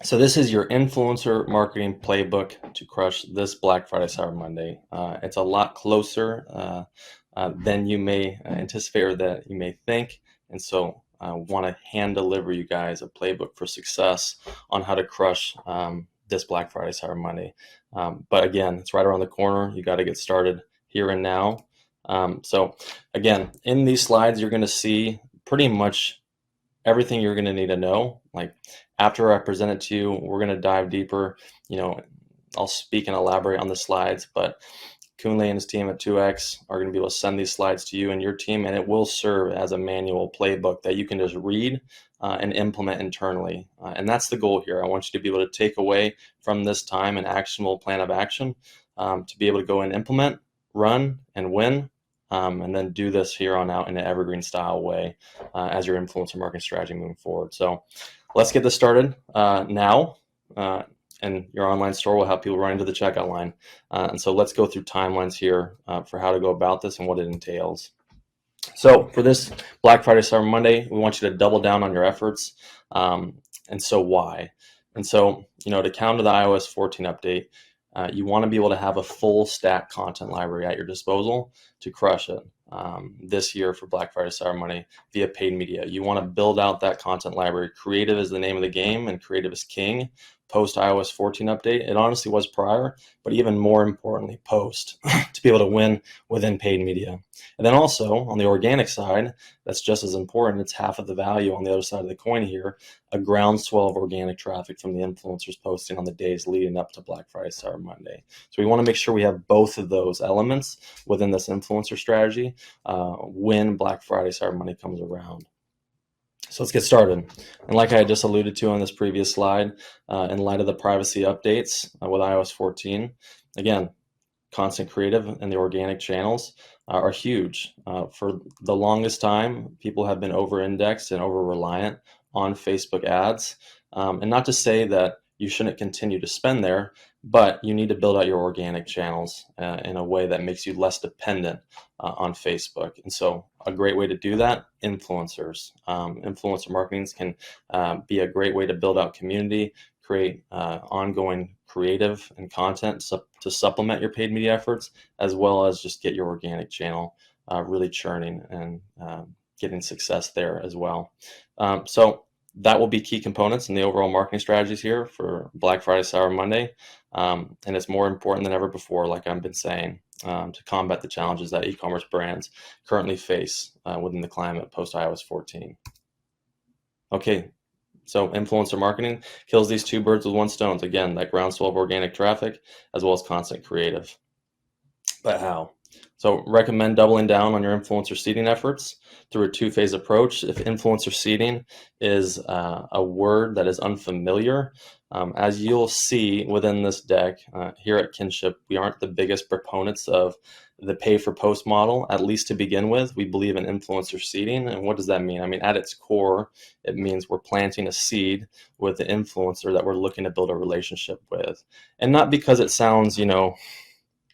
So this is your influencer marketing playbook to crush this Black Friday, Cyber Monday. It's a lot closer than you may anticipate or that you may think. And so I want to hand deliver you guys a playbook for success on how to crush this Black Friday, Cyber Monday. But again, it's right around the corner. You got to get started here and now. So again, in these slides, you're going to see pretty much everything you're going to need to know. Like after I present it to you, we're going to dive deeper. I'll speak and elaborate on the slides, but Kunle and his team at 2X are going to be able to send these slides to you and your team, and it will serve as a manual playbook that you can just read and implement internally. And that's the goal here. I want you to be able to take away from this time an actionable plan of action to be able to go and implement, run, and win. And then do this here on out in an evergreen style way as your influencer marketing strategy moving forward. So let's get this started now. And your online store will have people run into the checkout line. And so let's go through timelines here for how to go about this and what it entails. So for this Black Friday, Cyber Monday, we want you to double down on your efforts. And so why? And so, to counter the iOS 14 update, you want to be able to have a full stack content library at your disposal to crush it this year for Black Friday, Cyber Monday via paid media. You want to build out that content library. Creative is the name of the game, and creative is king. Post iOS 14 update, it honestly was prior, but even more importantly, post to be able to win within paid media. And then also on the organic side, that's just as important. It's half of the value on the other side of the coin here, a groundswell of organic traffic from the influencers posting on the days leading up to Black Friday, Cyber Monday. So we want to make sure we have both of those elements within this influencer strategy when Black Friday, Cyber Monday comes around. So let's get started. And like I just alluded to on this previous slide, in light of the privacy updates with iOS 14, again, content creative and the organic channels are huge. For the longest time, people have been over-indexed and over-reliant on Facebook ads. And not to say that you shouldn't continue to spend there, but you need to build out your organic channels in a way that makes you less dependent on Facebook. And so a great way to do that, influencers. Influencer marketing can be a great way to build out community, create ongoing creative and content to supplement your paid media efforts, as well as just get your organic channel really churning and getting success there as well. So that will be key components in the overall marketing strategies here for Black Friday, Cyber Monday. And it's more important than ever before, like I've been saying, to combat the challenges that e-commerce brands currently face within the climate post iOS 14. Okay, so influencer marketing kills these two birds with one stone. Again, that groundswell of organic traffic as well as content creative. But how? So recommend doubling down on your influencer seeding efforts through a two-phase approach. If influencer seeding is a word that is unfamiliar, as you'll see within this deck here at Kynship, we aren't the biggest proponents of the pay-for-post model, at least to begin with. We believe in influencer seeding. And what does that mean? I mean, at its core, it means we're planting a seed with the influencer that we're looking to build a relationship with. And not because it sounds,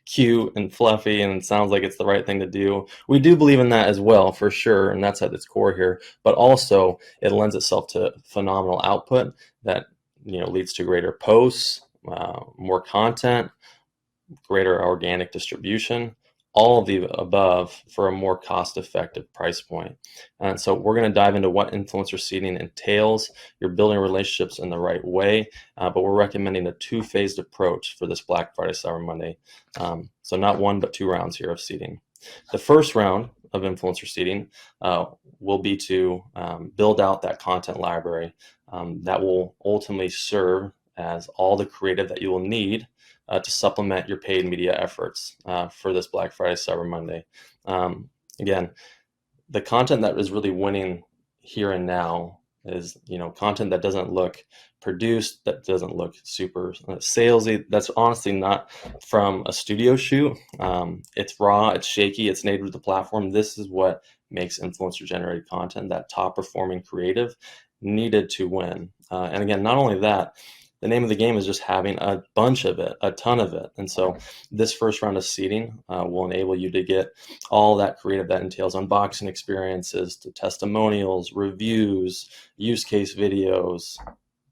cute and fluffy and it sounds like it's the right thing to do. We do believe in that as well, for sure, and that's at its core here. But also, it lends itself to phenomenal output that leads to greater posts, more content, greater organic distribution, all of the above for a more cost-effective price point. And so we're going to dive into what influencer seeding entails. You're building relationships in the right way, but we're recommending a two-phased approach for this Black Friday, Cyber Monday. So not one, but two rounds here of seeding. The first round of influencer seeding will be to build out that content library that will ultimately serve as all the creative that you will need to supplement your paid media efforts for this Black Friday, Cyber Monday. Again, the content that is really winning here and now is, content that doesn't look produced, that doesn't look super salesy. That's honestly not from a studio shoot. It's raw, it's shaky, it's native to the platform. This is what makes influencer generated content, that top performing creative needed to win. And again, not only that, the name of the game is just having a bunch of it, a ton of it. And so this first round of seeding will enable you to get all that creative that entails unboxing experiences, to testimonials, reviews, use case videos,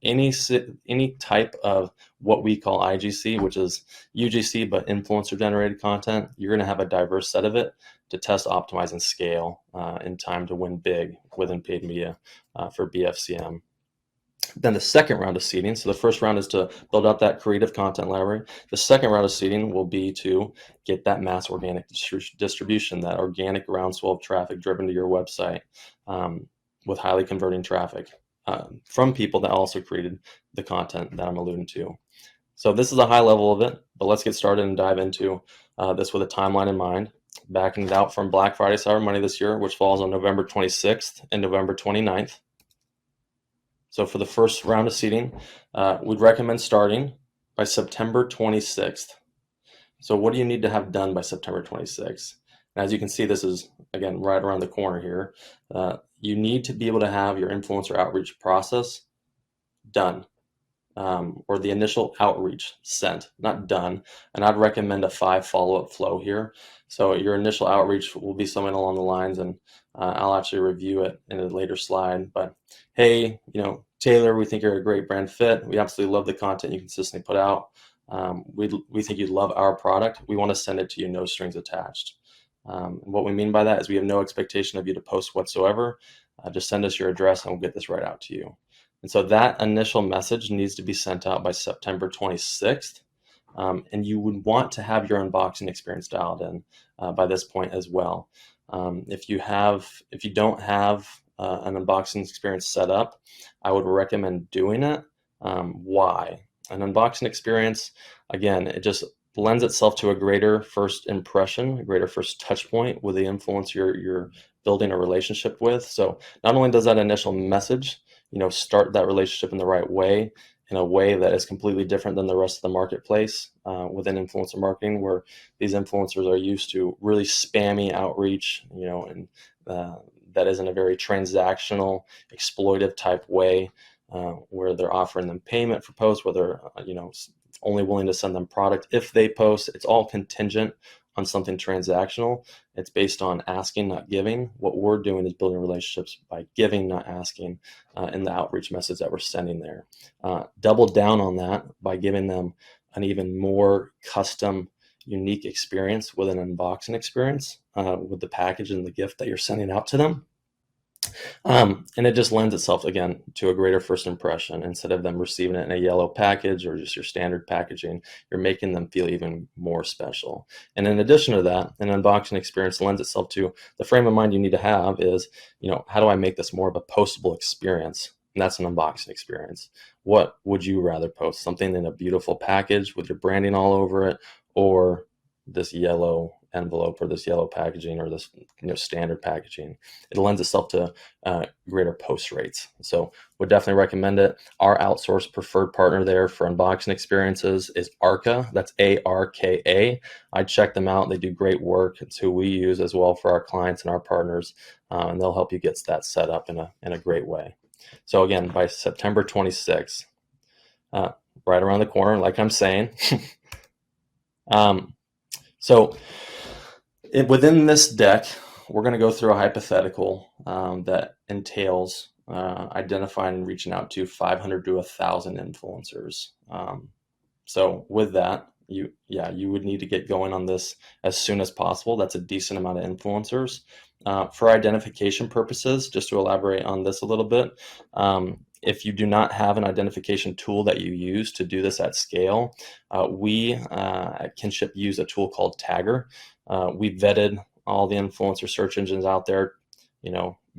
any type of what we call IGC, which is UGC, but influencer generated content. You're going to have a diverse set of it to test, optimize, and scale in time to win big within paid media for BFCM. Then the second round of seeding, so the first round is to build out that creative content library. The second round of seeding will be to get that mass organic distribution, that organic groundswell of traffic driven to your website with highly converting traffic from people that also created the content that I'm alluding to. So this is a high level of it, but let's get started and dive into this with a timeline in mind. Backing it out from Black Friday, Cyber Monday this year, which falls on November 26th and November 29th. So for the first round of seeding, we'd recommend starting by September 26th. So what do you need to have done by September 26th? And as you can see, this is, again, right around the corner here. You need to be able to have your influencer outreach process done, or the initial outreach sent, not done. And I'd recommend a 5 follow-up flow here. So your initial outreach will be something along the lines, and I'll actually review it in a later slide. But hey, Taylor, we think you're a great brand fit. We absolutely love the content you consistently put out. We think you'd love our product. We want to send it to you, no strings attached. What we mean by that is we have no expectation of you to post whatsoever. Just send us your address and we'll get this right out to you. And so that initial message needs to be sent out by September 26th. And you would want to have your unboxing experience dialed in by this point as well. If you don't have an unboxing experience set up, I would recommend doing it. Why? An unboxing experience, again, it just lends itself to a greater first impression, a greater first touch point with the influencer you're building a relationship with. So not only does that initial message, start that relationship in the right way, in a way that is completely different than the rest of the marketplace within influencer marketing, where these influencers are used to really spammy outreach, and that is in a very transactional, exploitive type way, where they're offering them payment for posts, where they're only willing to send them product if they post. It's all contingent on something transactional. It's based on asking, not giving. What we're doing is building relationships by giving, not asking, in the outreach message that we're sending there. Double down on that by giving them an even more custom, unique experience with an unboxing experience with the package and the gift that you're sending out to them. And it just lends itself, again, to a greater first impression. Instead of them receiving it in a yellow package or just your standard packaging, you're making them feel even more special. And in addition to that, an unboxing experience lends itself to the frame of mind you need to have is, how do I make this more of a postable experience? And that's an unboxing experience. What would you rather post? Something in a beautiful package with your branding all over it, or this yellow envelope or this yellow packaging or this standard packaging? It lends itself to greater post rates. So would definitely recommend it. Our outsourced preferred partner there for unboxing experiences is Arca. That's ARKA. I check them out. They do great work. It's who we use as well for our clients and our partners, and they'll help you get that set up in a great way. So again, by September 26th, right around the corner, like I'm saying. So within this deck, we're going to go through a hypothetical that entails identifying and reaching out to 500 to 1,000 influencers. So with that, you would need to get going on this as soon as possible. That's a decent amount of influencers. For identification purposes, just to elaborate on this a little bit, if you do not have an identification tool that you use to do this at scale, we at Kynship use a tool called Tagger. We vetted all the influencer search engines out there,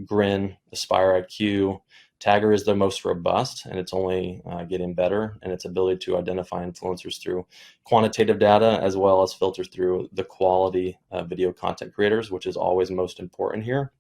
Grin, Aspire IQ. Tagger is the most robust, and it's only getting better in its ability to identify influencers through quantitative data as well as filter through the quality video content creators, which is always most important here.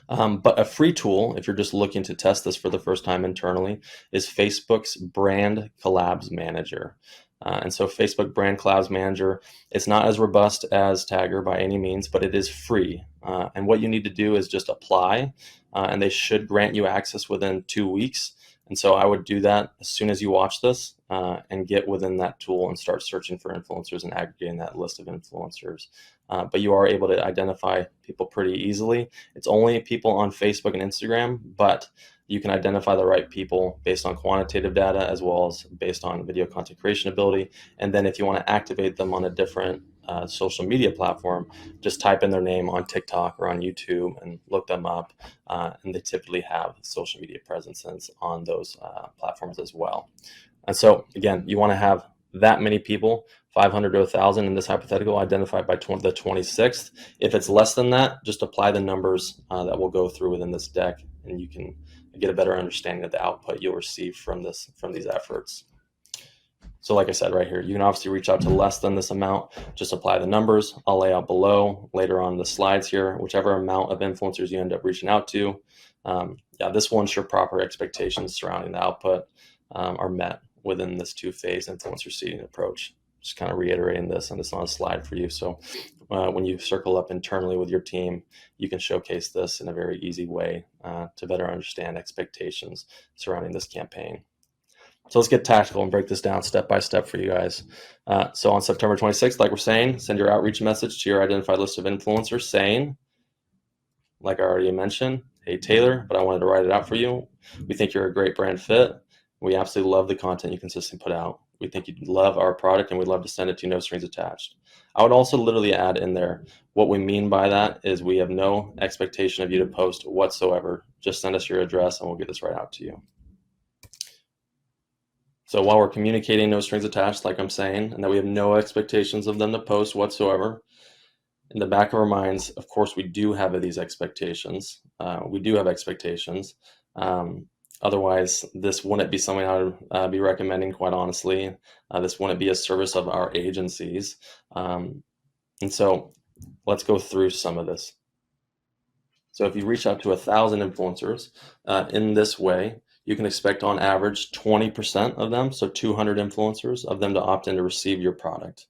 But a free tool, if you're just looking to test this for the first time internally, is Facebook's Brand Collabs Manager. And so Facebook Brand Collabs Manager, it's not as robust as Tagger by any means, but it is free. And what you need to do is just apply, and they should grant you access within 2 weeks. And so I would do that as soon as you watch this, and get within that tool and start searching for influencers and aggregating that list of influencers. But you are able to identify people pretty easily. It's only people on Facebook and Instagram, but you can identify the right people based on quantitative data as well as based on video content creation ability. And then if you want to activate them on a different social media platform, just type in their name on TikTok or on YouTube and look them up. And they typically have social media presence on those platforms as well. And so again, you want to have that many people, 500 to 1,000 in this hypothetical, identified by the 26th. If it's less than that, just apply the numbers that we'll go through within this deck, and you can get a better understanding of the output you'll receive from these efforts. So like I said right here, you can obviously reach out to less than this amount. Just apply the numbers. I'll lay out below later on the slides here, whichever amount of influencers you end up reaching out to. This will ensure proper expectations surrounding the output are met within this two-phase influencer seeding approach. Just kind of reiterating this, and it's on a slide for you. So when you circle up internally with your team, you can showcase this in a very easy way to better understand expectations surrounding this campaign. So let's get tactical and break this down step by step for you guys. So on September 26th, like we're saying, send your outreach message to your identified list of influencers saying, like I already mentioned, hey Taylor, but I wanted to write it out for you. We think you're a great brand fit. We absolutely love the content you consistently put out. We think you'd love our product, and we'd love to send it to you, no strings attached. I would also literally add in there, what we mean by that is we have no expectation of you to post whatsoever. Just send us your address and we'll get this right out to you. So while we're communicating no strings attached, like I'm saying, and that we have no expectations of them to post whatsoever, in the back of our minds, of course, we do have these expectations. We do have expectations. Otherwise, this wouldn't be something I would be recommending, quite honestly. This wouldn't be a service of our agencies. And so let's go through some of this. So if you reach out to 1,000 influencers in this way, you can expect on average 20% of them, so 200 influencers, of them to opt in to receive your product.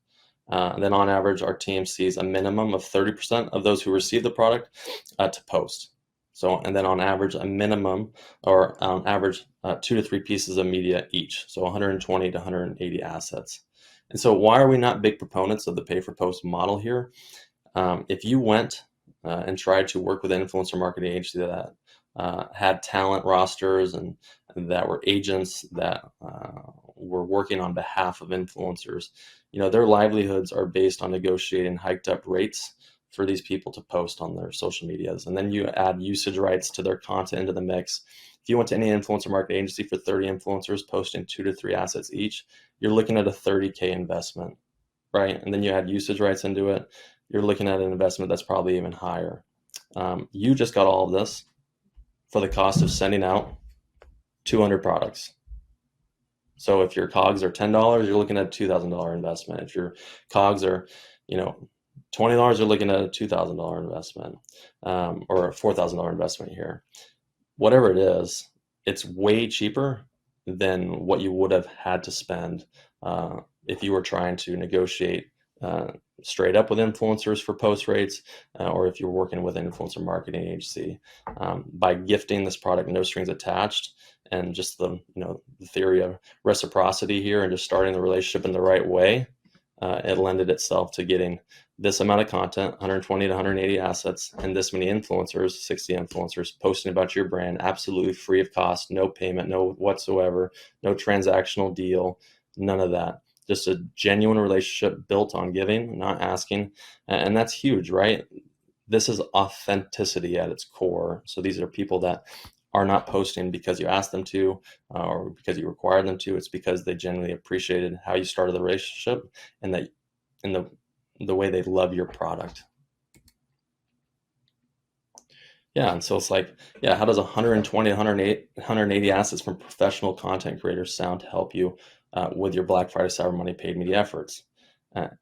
And then on average, our team sees a minimum of 30% of those who receive the product to post. So, and then on average, a minimum or on average 2 to 3 pieces of media each. So 120 to 180 assets. And so why are we not big proponents of the pay for post model here? If you went and tried to work with an influencer marketing agency that had talent rosters and that were agents that were working on behalf of influencers, their livelihoods are based on negotiating hiked up rates for these people to post on their social medias. And then you add usage rights to their content into the mix. If you went to any influencer marketing agency for 30 influencers posting 2 to 3 assets each, you're looking at a $30K investment, right? And then you add usage rights into it, you're looking at an investment that's probably even higher. You just got all of this for the cost of sending out 200 products. So if your COGS are $10, you're looking at a $2,000 investment. If your COGS are, $20, you're looking at a $2,000 investment, or a $4,000 investment here. Whatever it is, it's way cheaper than what you would have had to spend if you were trying to negotiate straight up with influencers for post rates, or if you're working with an influencer marketing agency. By gifting this product, no strings attached, and just the theory of reciprocity here, and just starting the relationship in the right way, it lended itself to getting this amount of content, 120 to 180 assets, and this many influencers, 60 influencers, posting about your brand, absolutely free of cost, no payment, no whatsoever, no transactional deal, none of that. Just a genuine relationship built on giving, not asking. And that's huge, right? This is authenticity at its core. So these are people that are not posting because you asked them to or because you required them to. It's because they genuinely appreciated how you started the relationship and that in the way they love your product. Yeah, and so it's like, how does 120, 180 assets from professional content creators sound to help you with your Black Friday, Cyber Monday paid media efforts?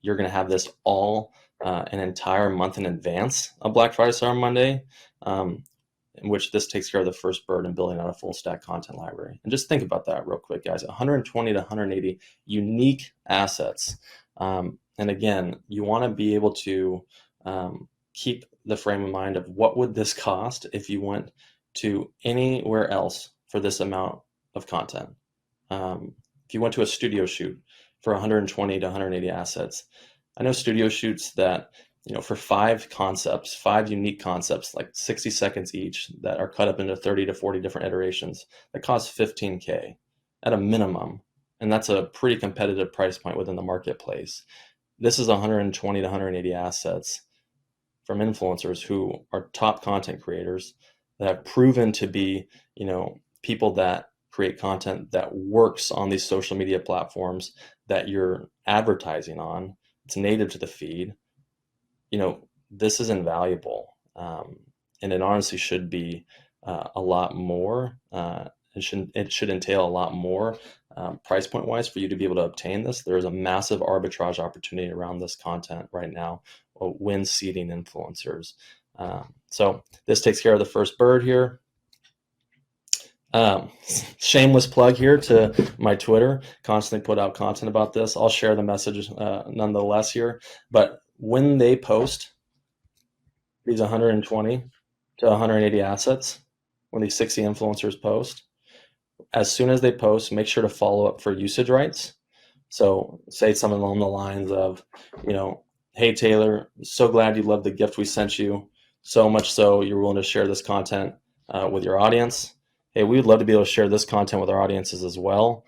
You're going to have this all an entire month in advance of Black Friday, Cyber Monday, in which this takes care of the first burden in building out a full stack content library. And just think about that real quick, guys. 120 to 180 unique assets. And again, you want to be able to keep the frame of mind of what would this cost if you went to anywhere else for this amount of content. If you went to a studio shoot for 120 to 180 assets, I know studio shoots that, for 5 unique concepts, like 60 seconds each, that are cut up into 30 to 40 different iterations, that cost $15K at a minimum. And that's a pretty competitive price point within the marketplace. This is 120 to 180 assets from influencers who are top content creators that have proven to be, people that create content that works on these social media platforms that you're advertising on. It's native to the feed. This is invaluable. And it honestly should be a lot more. It should entail a lot more price point wise for you to be able to obtain this. There is a massive arbitrage opportunity around this content right now when seeding influencers. So this takes care of the first bird here. Shameless plug here to my Twitter. Constantly put out content about this. I'll share the message nonetheless here. But when they post these 120 to 180 assets, when these 60 influencers post, as soon as they post, make sure to follow up for usage rights. So say something along the lines of, hey, Taylor, so glad you loved the gift we sent you, so much so you're willing to share this content with your audience. Hey, we would love to be able to share this content with our audiences as well.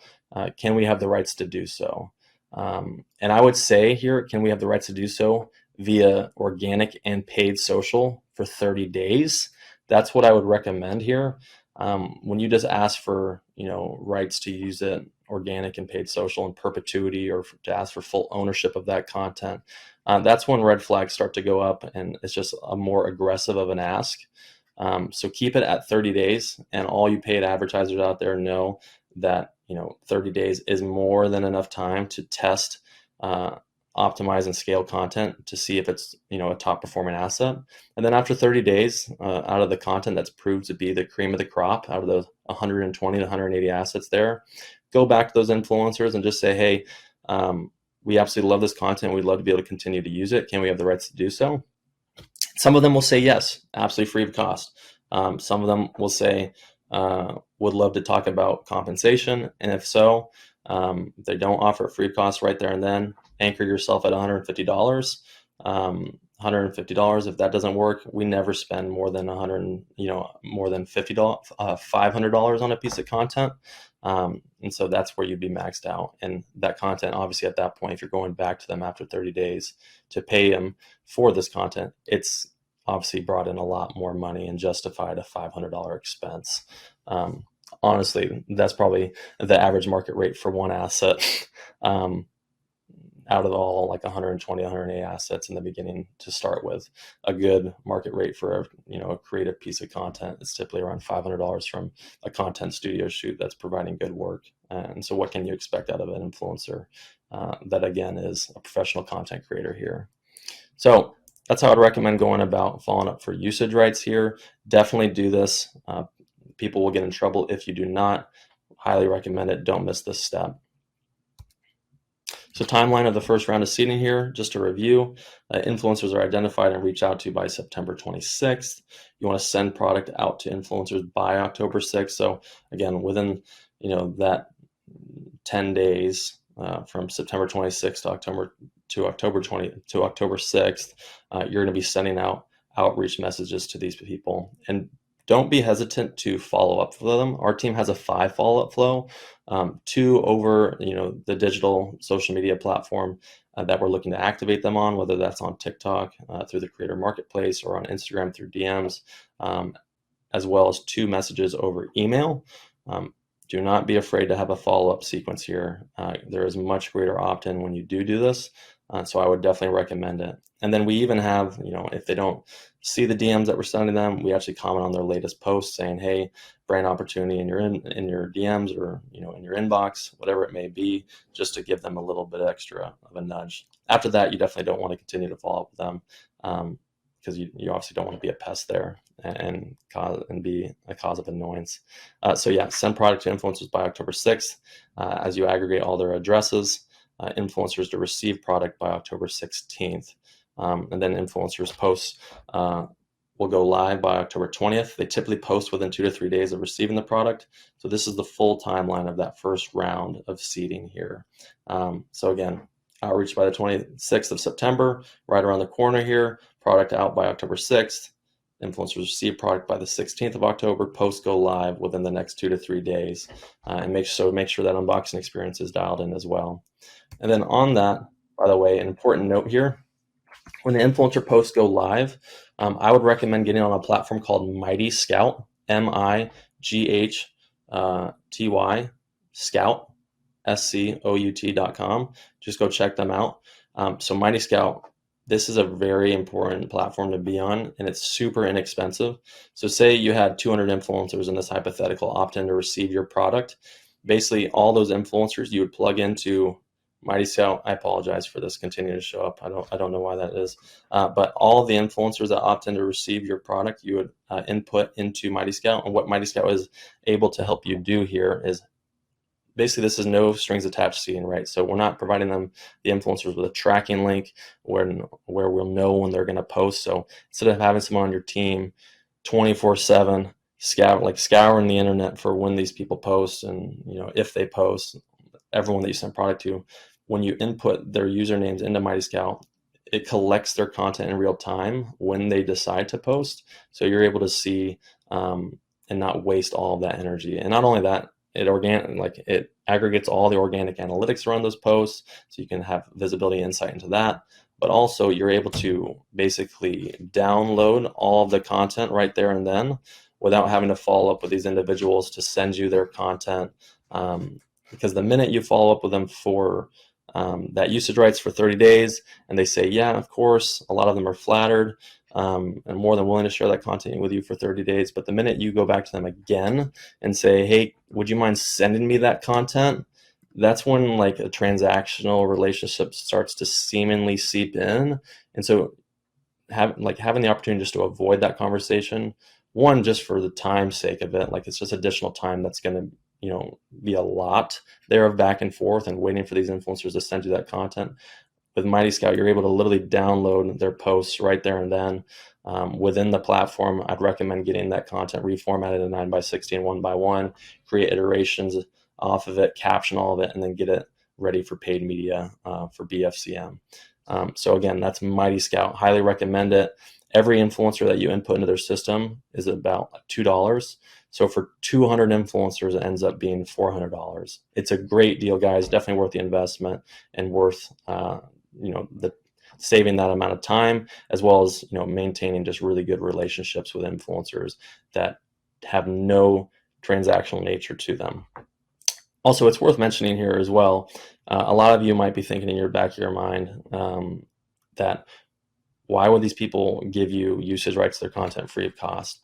Can we have the rights to do so? And I would say here, can we have the rights to do so via organic and paid social for 30 days? That's what I would recommend here. When you just ask for, rights to use it, organic and paid social in perpetuity, or to ask for full ownership of that content, that's when red flags start to go up, and it's just a more aggressive of an ask. So keep it at 30 days, and all you paid advertisers out there know that 30 days is more than enough time to test, optimize and scale content to see if it's a top performing asset. And then after 30 days, out of the content that's proved to be the cream of the crop, out of those 120 to 180 assets there, go back to those influencers and just say, hey, we absolutely love this content. We'd love to be able to continue to use it. Can we have the rights to do so? Some of them will say yes, absolutely free of cost. Some of them will say, would love to talk about compensation. And if so, if they don't offer free cost right there and then, anchor yourself at $150. $150. If that doesn't work, we never spend more than more than $50, $500 on a piece of content. And so that's where you'd be maxed out. And that content, obviously at that point, if you're going back to them after 30 days to pay them for this content, it's obviously brought in a lot more money and justified a $500 expense. Honestly, that's probably the average market rate for one asset. Out of all like 120, 180 assets in the beginning to start with. A good market rate for a creative piece of content is typically around $500 from a content studio shoot that's providing good work. And so what can you expect out of an influencer that, again, is a professional content creator here? So that's how I'd recommend going about following up for usage rights here. Definitely do this. People will get in trouble if you do not. Highly recommend it. Don't miss this step. So timeline of the first round of seeding here, just to review, influencers are identified and reached out to by September 26th. You want to send product out to influencers by October 6th. So again, within that 10 days from September 26th to October 6th, you're going to be sending out outreach messages to these people. And don't be hesitant to follow up with them. Our team has a 5 follow-up flow, 2 over the digital social media platform that we're looking to activate them on, whether that's on TikTok through the Creator Marketplace or on Instagram through DMs, as well as 2 messages over email. Do not be afraid to have a follow-up sequence here. There is much greater opt-in when you do this. So I would definitely recommend it. And then we even have, if they don't see the DMs that we're sending them, we actually comment on their latest posts saying, hey, brand opportunity in your DMs or, in your inbox, whatever it may be, just to give them a little bit extra of a nudge. After that, you definitely don't want to continue to follow up with them because you obviously don't want to be a pest there and be a cause of annoyance. So yeah, send product to influencers by October 6th as you aggregate all their addresses. Influencers to receive product by October 16th. And then influencers post will go live by October 20th. They typically post within 2 to 3 days of receiving the product. So this is the full timeline of that first round of seeding here. So again, outreach by the 26th of September, right around the corner here, product out by October 6th. Influencers receive product by the 16th of October, post go live within the next 2 to 3 days, and make sure that unboxing experience is dialed in as well. And then on that, by the way, an important note here, when the influencer posts go live, I would recommend getting on a platform called Mighty Scout, MIGHTY Scout, SCOUT.com. Just go check them out. So Mighty Scout, this is a very important platform to be on, and it's super inexpensive. So say you had 200 influencers in this hypothetical opt in to receive your product. Basically, all those influencers you would plug into Mighty Scout. I apologize for this continuing to show up. I don't know why that is. But all of the influencers that opt in to receive your product, you would input into Mighty Scout. And what Mighty Scout is able to help you do here is basically this is no strings attached seeding, right? So we're not providing them, the influencers, with a tracking link where we'll know when they're going to post. So instead of having someone on your team 24/7 scouring the internet for when these people post and if they post, everyone that you send product to, when you input their usernames into Mighty Scout, it collects their content in real time when they decide to post. So you're able to see and not waste all of that energy. And not only that, it aggregates all the organic analytics around those posts, so you can have visibility and insight into that. But also you're able to basically download all of the content right there and then without having to follow up with these individuals to send you their content. Because the minute you follow up with them for that usage rights for 30 days, and they say, yeah, of course, a lot of them are flattered and more than willing to share that content with you for 30 days. But the minute you go back to them again and say, hey, would you mind sending me that content? That's when like a transactional relationship starts to seemingly seep in. And so having the opportunity just to avoid that conversation, one, just for the time's sake of it, like it's just additional time that's going to be a lot there of back and forth and waiting for these influencers to send you that content. With Mighty Scout, you're able to literally download their posts right there and then within the platform. I'd recommend getting that content reformatted in 9x16, 1x1, create iterations off of it, caption all of it, and then get it ready for paid media for BFCM. So again, that's Mighty Scout. Highly recommend it. Every influencer that you input into their system is about $2. So for 200 influencers, it ends up being $400. It's a great deal, guys. Definitely worth the investment and worth the saving that amount of time, as well as maintaining just really good relationships with influencers that have no transactional nature to them. Also, it's worth mentioning here as well, a lot of you might be thinking in your back of your mind that why would these people give you usage rights to their content free of cost?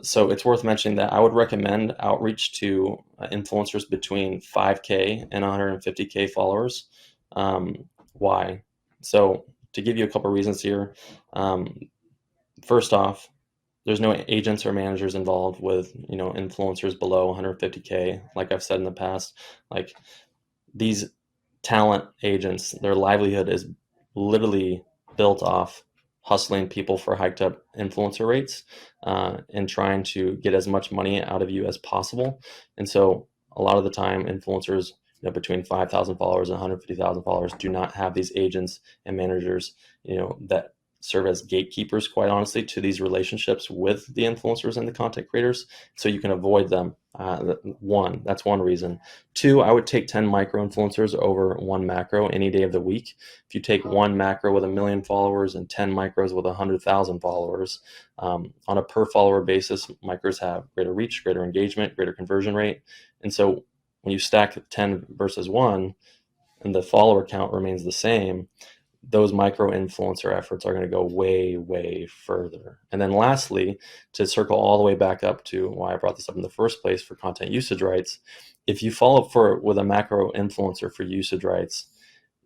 So it's worth mentioning that I would recommend outreach to influencers between 5K and 150K followers. Why? So to give you a couple of reasons here, first off, there's no agents or managers involved with influencers below 150K. Like I've said in the past, like these talent agents, their livelihood is literally built off hustling people for hiked up influencer rates and trying to get as much money out of you as possible. And so a lot of the time, influencers between 5,000 followers and 150,000 followers do not have these agents and managers that serve as gatekeepers, quite honestly, to these relationships with the influencers and the content creators, so you can avoid them. That's one reason. Two, I would take 10 micro influencers over one macro any day of the week. If you take one macro with 1 million followers and 10 micros with 100,000 followers, on a per follower basis, micros have greater reach, greater engagement, greater conversion rate. And so when you stack 10 versus 1 and the follower count remains the same, those micro influencer efforts are going to go way, way further. And then lastly, to circle all the way back up to why I brought this up in the first place for content usage rights, if you follow up with a macro influencer for usage rights,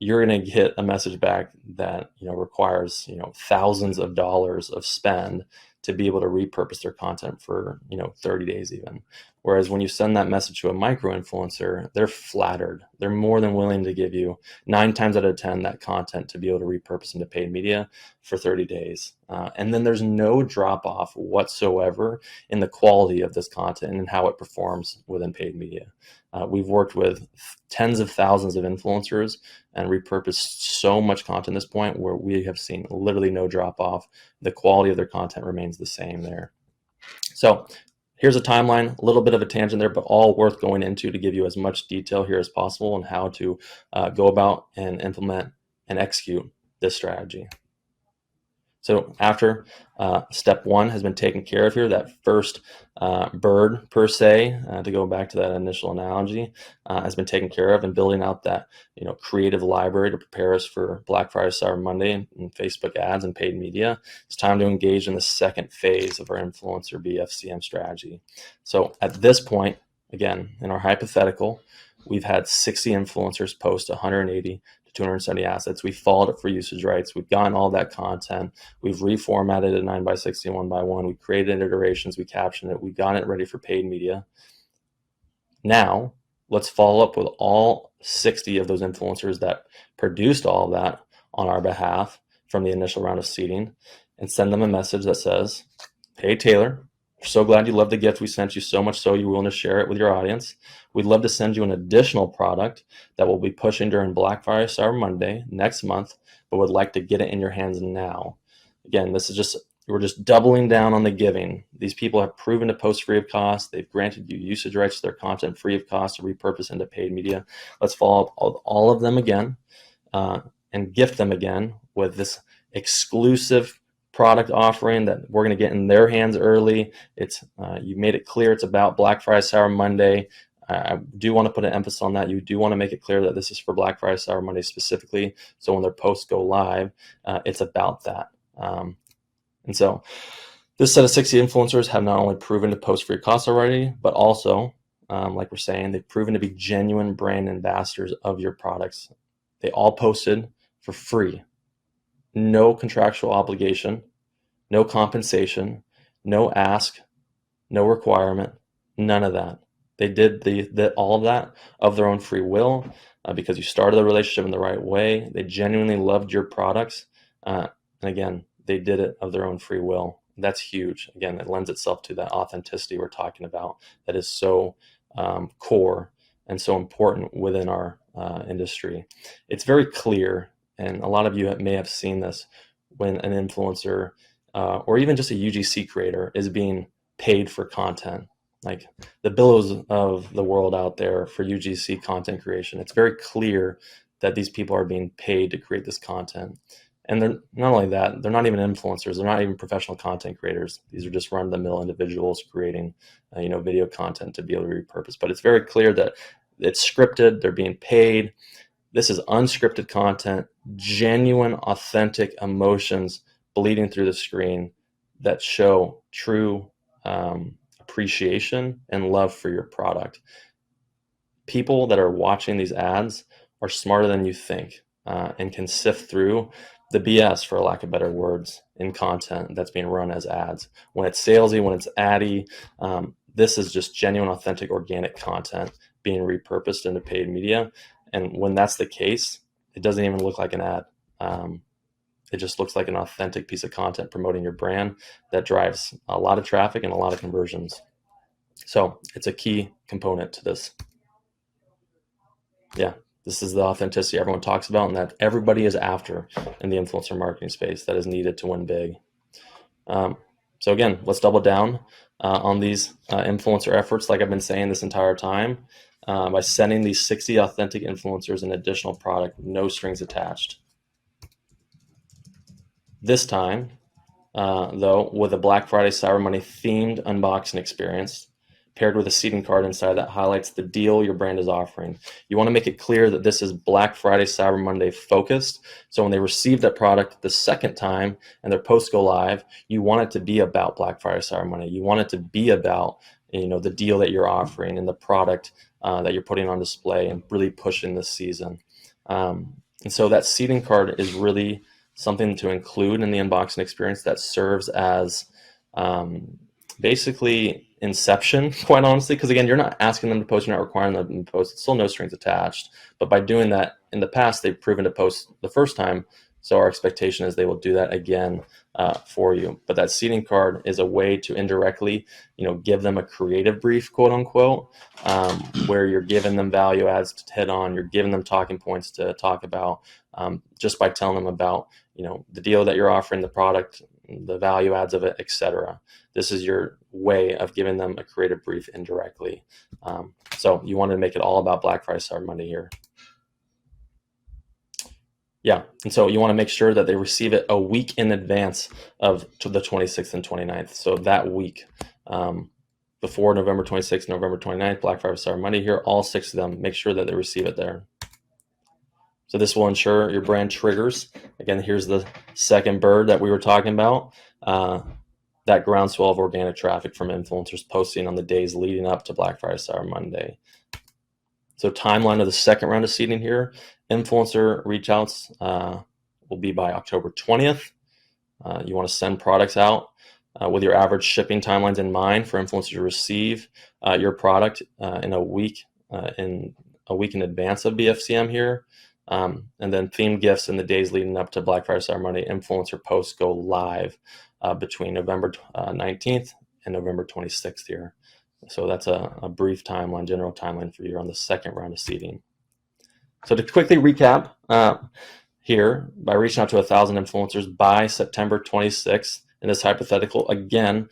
you're going to get a message back that requires thousands of dollars of spend to be able to repurpose their content for 30 days even. Whereas when you send that message to a micro influencer, they're flattered. They're more than willing to give you 9 times out of 10 that content to be able to repurpose into paid media for 30 days. And then there's no drop off whatsoever in the quality of this content and how it performs within paid media. We've worked with tens of thousands of influencers and repurposed so much content at this point where we have seen literally no drop off. The quality of their content remains the same there. So here's a timeline, a little bit of a tangent there, but all worth going into to give you as much detail here as possible on how to go about and implement and execute this strategy. So after step 1 has been taken care of here, that first bird per se, to go back to that initial analogy, has been taken care of, and building out that creative library to prepare us for Black Friday, Cyber Monday, and Facebook ads and paid media. It's time to engage in the second phase of our influencer BFCM strategy. So at this point, again, in our hypothetical, we've had 60 influencers post 180 to 270 assets. We followed it for usage rights. We've gotten all that content. We've reformatted it 9x60 and 1x1. We created iterations. We captioned it. We got it ready for paid media. Now, let's follow up with all 60 of those influencers that produced all of that on our behalf from the initial round of seeding and send them a message that says, "Hey, Taylor, we're so glad you loved the gift we sent you, so much so you're willing to share it with your audience. We'd love to send you an additional product that we'll be pushing during Black Friday, Cyber Monday next month, but would like to get it in your hands now." Again, we're just doubling down on the giving. These people have proven to post free of cost. They've granted you usage rights to their content free of cost to repurpose into paid media. Let's follow up all of them again and gift them again with this exclusive product offering that we're going to get in their hands early. It's you made it clear it's about Black Friday, Cyber Monday. I do want to put an emphasis on that. You do want to make it clear that this is for Black Friday, Cyber Monday specifically. So when their posts go live, it's about that. And so this set of 60 influencers have not only proven to post free costs already, but also, like we're saying, they've proven to be genuine brand ambassadors of your products. They all posted for free. No contractual obligation, no compensation, no ask, no requirement, none of that. They did all of that of their own free will because you started the relationship in the right way. They genuinely loved your products. And again, they did it of their own free will. That's huge. Again, it lends itself to that authenticity we're talking about that is so core and so important within our industry. It's very clear, and a lot of you may have seen this, when an influencer or even just a UGC creator is being paid for content, like the Billows of the world out there for UGC content creation. It's very clear that these people are being paid to create this content. And they're not only that, they're not even influencers. They're not even professional content creators. These are just run-of-the-mill individuals creating, video content to be able to repurpose. But it's very clear that it's scripted. They're being paid. This is unscripted content, genuine, authentic emotions bleeding through the screen that show true appreciation and love for your product. People that are watching these ads are smarter than you think and can sift through the BS, for lack of better words, in content that's being run as ads. When it's salesy, when it's addy, this is just genuine, authentic, organic content being repurposed into paid media. And when that's the case, it doesn't even look like an ad. It just looks like an authentic piece of content promoting your brand that drives a lot of traffic and a lot of conversions. So it's a key component to this. Yeah, this is the authenticity everyone talks about and that everybody is after in the influencer marketing space that is needed to win big. So again, let's double down on these influencer efforts, like I've been saying this entire time, by sending these 60 authentic influencers an additional product, no strings attached. This time, though, with a Black Friday Cyber Monday themed unboxing experience, paired with a seeding card inside that highlights the deal your brand is offering. You want to make it clear that this is Black Friday Cyber Monday focused. So when they receive that product the second time and their posts go live, you want it to be about Black Friday Cyber Monday. You want it to be about the deal that you're offering and the product that you're putting on display and really pushing this season. And so that seeding card is really something to include in the unboxing experience that serves as basically inception, quite honestly, because again, you're not asking them to post, you're not requiring them to post. It's still no strings attached. But by doing that in the past, they've proven to post the first time. So our expectation is they will do that again for you. But that seeding card is a way to indirectly, give them a creative brief, quote unquote, where you're giving them value adds to hit on, you're giving them talking points to talk about, just by telling them about, the deal that you're offering, the product, the value adds of it, etc. This is your way of giving them a creative brief indirectly. So you want to make it all about Black Friday, Cyber Monday here. Yeah, and so you want to make sure that they receive it a week in advance of to the 26th and 29th. So that week, before November 26th, November 29th, Black Friday, Cyber Monday here, all 6 of them, make sure that they receive it there. So this will ensure your brand triggers. Again, here's the second bird that we were talking about, that groundswell of organic traffic from influencers posting on the days leading up to Black Friday, Cyber Monday. So timeline of the second round of seeding here, influencer reach outs will be by October 20th. You want to send products out with your average shipping timelines in mind for influencers to receive your product in a week in advance of BFCM here. And then themed gifts in the days leading up to Black Friday, Cyber Monday. Influencer posts go live between November 19th and November 26th here. So that's a brief timeline, general timeline for you on the second round of seeding. So to quickly recap here, by reaching out to 1,000 influencers by September 26th, in this hypothetical, again,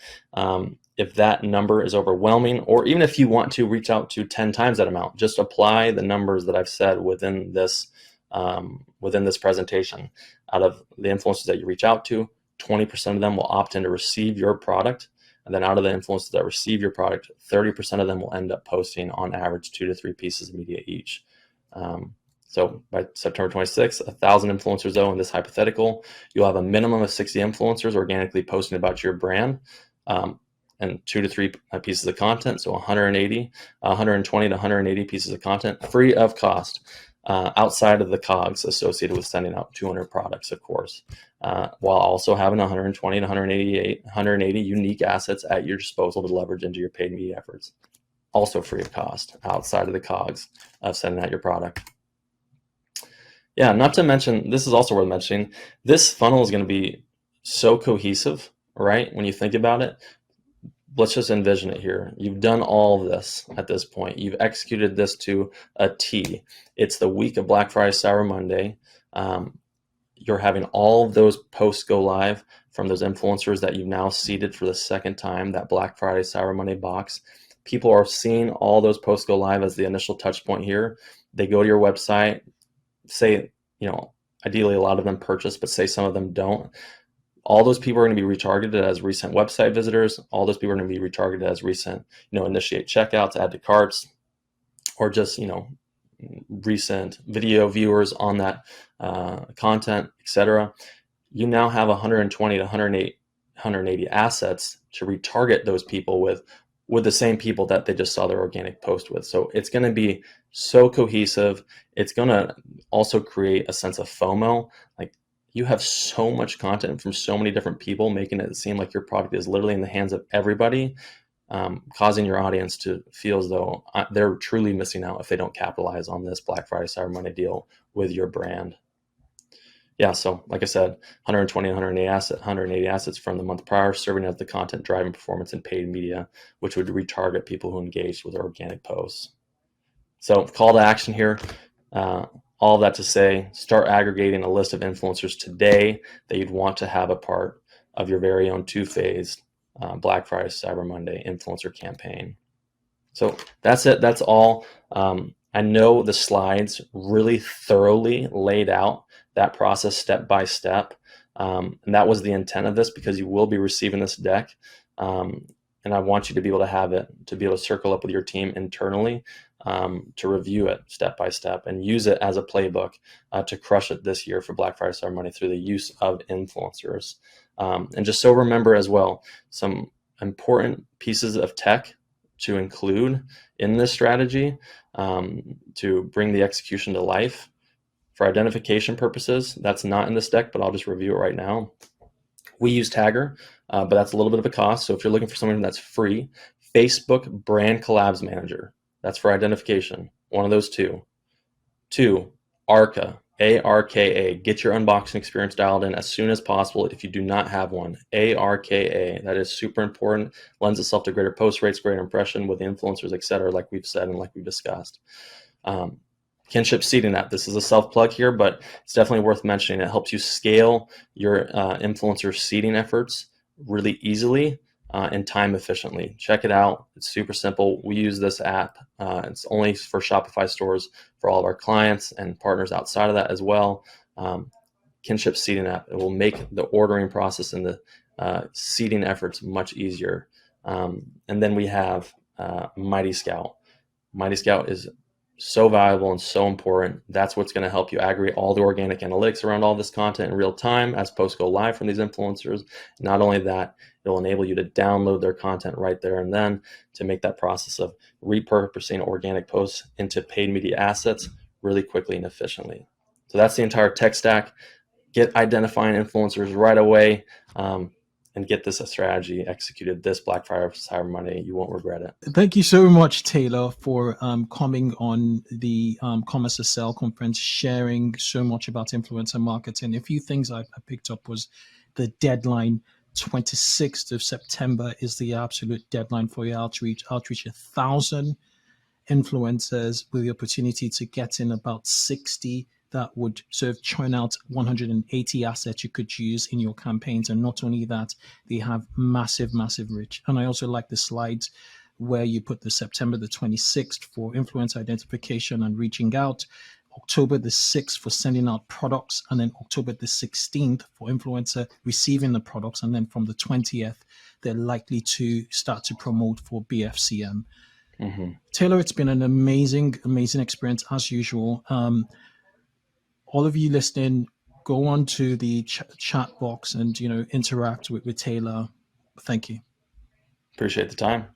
if that number is overwhelming, or even if you want to reach out to 10 times that amount, just apply the numbers that I've said within this presentation. Out of the influencers that you reach out to, 20% of them will opt in to receive your product. And then out of the influencers that receive your product, 30% of them will end up posting on average 2 to 3 pieces of media each. So by September 26th, 1,000 influencers though, in this hypothetical, you'll have a minimum of 60 influencers organically posting about your brand, and 2 to 3 pieces of content. So 120 to 180 pieces of content free of cost, outside of the COGS associated with sending out 200 products, of course, while also having 120 to 180 unique assets at your disposal to leverage into your paid media efforts. Also free of cost, outside of the COGS of sending out your product. Yeah, not to mention, this is also worth mentioning, this funnel is going to be so cohesive, right? When you think about it, let's just envision it here. You've done all of this at this point. You've executed this to a T. It's the week of Black Friday, Cyber Monday. You're having all of those posts go live from those influencers that you've now seeded for the second time, that Black Friday, Cyber Monday box. People are seeing all those posts go live as the initial touch point here. They go to your website, say, ideally a lot of them purchase, but say some of them don't. All those people are going to be retargeted as recent website visitors. All those people are going to be retargeted as recent, initiate checkouts, add to carts, or just, recent video viewers on that content, etc. You now have 120 to 180 assets to retarget those people with the same people that they just saw their organic post with. So it's going to be so cohesive. It's going to also create a sense of FOMO. Like, you have so much content from so many different people, making it seem like your product is literally in the hands of everybody, causing your audience to feel as though they're truly missing out if they don't capitalize on this Black Friday, Cyber Monday deal with your brand. Yeah, so like I said, 120, 180 assets from the month prior, serving as the content driving performance in paid media, which would retarget people who engaged with organic posts. So call to action here. All of that to say, start aggregating a list of influencers today that you'd want to have a part of your very own 2-phase Black Friday, Cyber Monday influencer campaign. So that's it. That's all. I know the slides really thoroughly laid out that process step by step. And that was the intent of this, because you will be receiving this deck. And I want you to be able to have it, to be able to circle up with your team internally, to review it step by step and use it as a playbook to crush it this year for Black Friday, Cyber Monday through the use of influencers. And just so remember as well, some important pieces of tech to include in this strategy to bring the execution to life. For identification purposes, that's not in this deck, but I'll just review it right now. We use Tagger, but that's a little bit of a cost. So if you're looking for something that's free, Facebook Brand Collabs Manager. That's for identification. One of those two. Two, ARKA, ARKA. Get your unboxing experience dialed in as soon as possible if you do not have one. ARKA. That is super important. Lends itself to greater post rates, greater impression with influencers, etc., like we've said and like we've discussed. Kynship Seeding App. This is a self-plug here, but it's definitely worth mentioning. It helps you scale your influencer seeding efforts really easily and time efficiently. Check it out. It's super simple. We use this app. It's only for Shopify stores for all of our clients and partners outside of that as well. Kynship Seeding App. It will make the ordering process and the seeding efforts much easier. And then we have Mighty Scout. Mighty Scout is so valuable and so important. That's what's going to help you aggregate all the organic analytics around all this content in real time as posts go live from these influencers. Not only that, it'll enable you to download their content right there and then to make that process of repurposing organic posts into paid media assets really quickly and efficiently. So that's the entire tech stack. Get identifying influencers right away. And get this strategy executed this Black Friday, Cyber Monday. You won't regret it. Thank you so much, Taylor, for coming on the Commerce Excel conference, sharing so much about influencer marketing. A few things I picked up was the deadline. 26th of September is the absolute deadline for your outreach. Outreach 1,000 influencers with the opportunity to get in about 60 that would sort of churn out 180 assets you could use in your campaigns. And not only that, they have massive reach. And I also like the slides where you put the September the 26th for influencer identification and reaching out, October the 6th for sending out products, and then October the 16th for influencer receiving the products. And then from the 20th, they're likely to start to promote for BFCM. Mm-hmm. Taylor, it's been an amazing experience as usual. All of you listening, go on to the chat box and interact with Taylor. Thank you. Appreciate the time.